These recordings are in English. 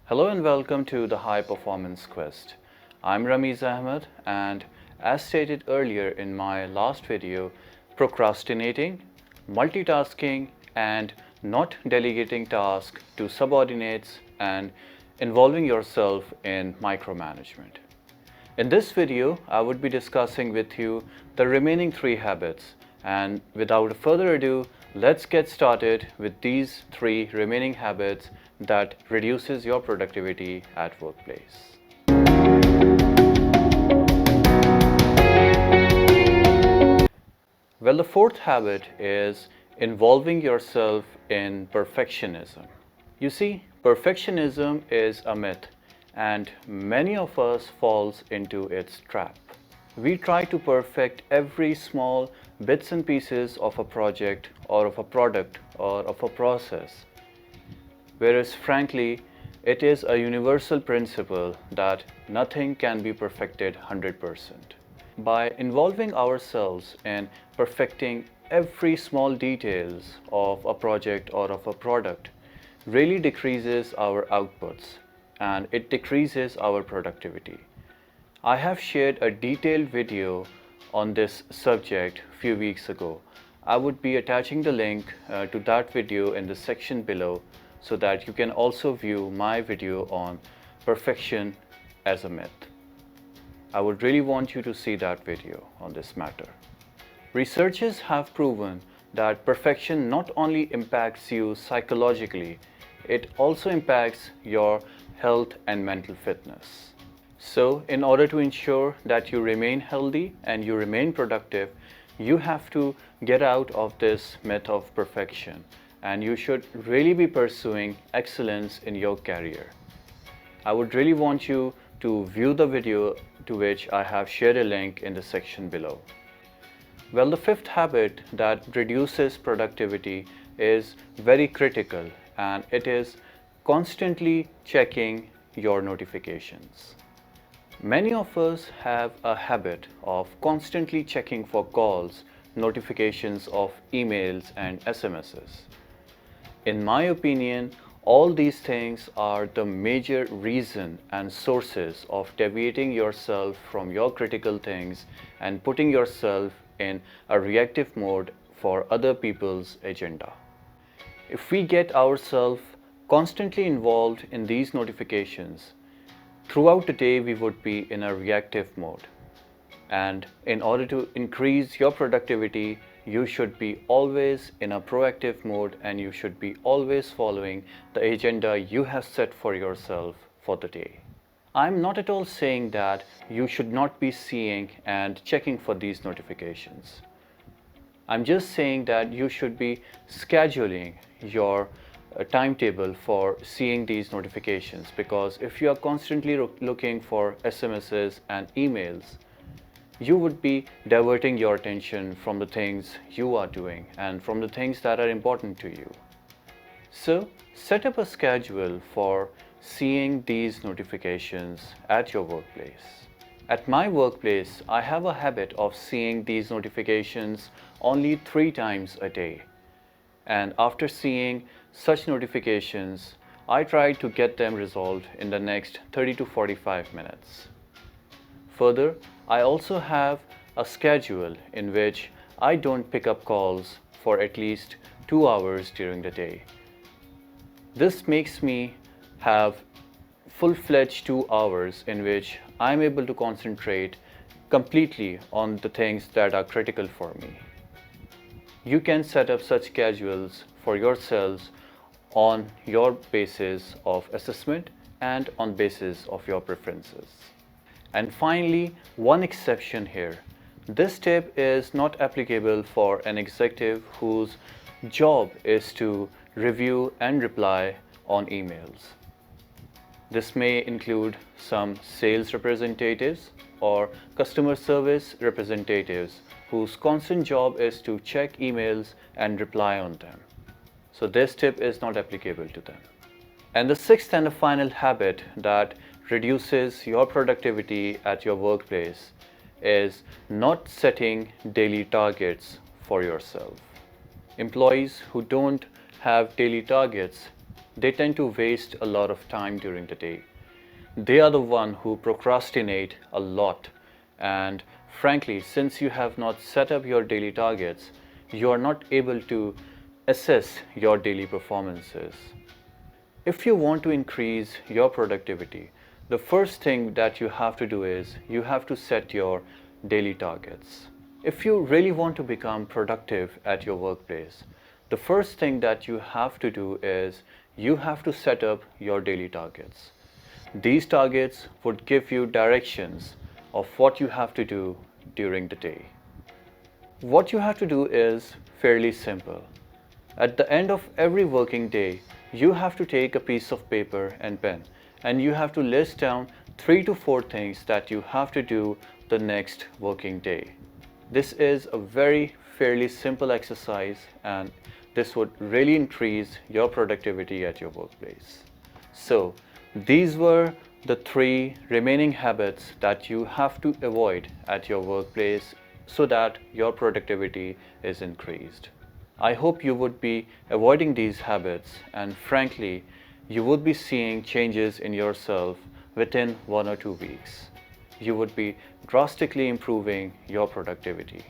Hello and welcome to the High Performance Quest. I'm Ramiz Ahmed, and as stated earlier in my last video, procrastinating, multitasking and not delegating tasks to subordinates and involving yourself in micromanagement. In this video, I would be discussing with you the remaining 3 habits, and without further ado, let's get started with these 3 remaining habits that reduces your productivity at workplace. Well, the 4th habit is involving yourself in perfectionism. You see, perfectionism is a myth, and many of us falls into its trap. We try to perfect every small bits and pieces of a project or of a product or of a process, whereas frankly, it is a universal principle that nothing can be perfected 100%. By involving ourselves in perfecting every small details of a project or of a product really decreases our outputs and it decreases our productivity. I have shared a detailed video on this subject a few weeks ago. I would be attaching the link to that video in the section below so that you can also view my video on perfection as a myth. I would really want you to see that video on this matter. Researchers have proven that perfection not only impacts you psychologically, it also impacts your health and mental fitness. So, in order to ensure that you remain healthy and you remain productive, you have to get out of this myth of perfection, and you should really be pursuing excellence in your career. I would really want you to view the video to which I have shared a link in the section below. Well, the 5th habit that reduces productivity is very critical, and it is constantly checking your notifications. Many of us have a habit of constantly checking for calls, notifications of emails and SMSs. In my opinion, all these things are the major reason and sources of deviating yourself from your critical things and putting yourself in a reactive mode for other people's agenda. If we get ourselves constantly involved in these notifications, throughout the day we would be in a reactive mode. And in order to increase your productivity, you should be always in a proactive mode and you should be always following the agenda you have set for yourself for the day. I'm not at all saying that you should not be seeing and checking for these notifications. I'm just saying that you should be scheduling your timetable for seeing these notifications, because if you are constantly looking for SMSs and emails, you would be diverting your attention from the things you are doing and from the things that are important to you. So, set up a schedule for seeing these notifications at your workplace. At my workplace, I have a habit of seeing these notifications only 3 times a day. And after seeing such notifications, I try to get them resolved in the next 30 to 45 minutes. Further, I also have a schedule in which I don't pick up calls for at least 2 hours during the day. This makes me have full-fledged 2 hours in which I'm able to concentrate completely on the things that are critical for me. You can set up such schedules for yourselves on your basis of assessment and on basis of your preferences. And finally, one exception here. This tip is not applicable for an executive whose job is to review and reply on emails. This may include some sales representatives or customer service representatives whose constant job is to check emails and reply on them. So this tip is not applicable to them. And the 6th and the final habit that reduces your productivity at your workplace is not setting daily targets for yourself. Employees who don't have daily targets They tend to waste a lot of time during the day. They are the one who procrastinate a lot. And frankly, since you have not set up your daily targets, you are not able to assess your daily performances. If you want to increase your productivity, the first thing that you have to do is you have to set your daily targets. If you really want to become productive at your workplace, the first thing that you have to do is you have to set up your daily targets. These targets would give you directions of what you have to do during the day. What you have to do is fairly simple. At the end of every working day, you have to take a piece of paper and pen and you have to list down 3 to 4 things that you have to do the next working day. This is a very fairly simple exercise and this would really increase your productivity at your workplace. So, these were the 3 remaining habits that you have to avoid at your workplace so that your productivity is increased. I hope you would be avoiding these habits and frankly, you would be seeing changes in yourself within 1 or 2 weeks. You would be drastically improving your productivity.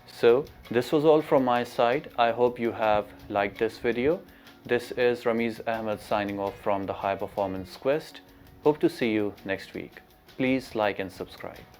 So this was all from my side. I hope you have liked this video. This is Ramiz Ahmed signing off from the High Performance Quest. Hope to see you next week. Please like and subscribe.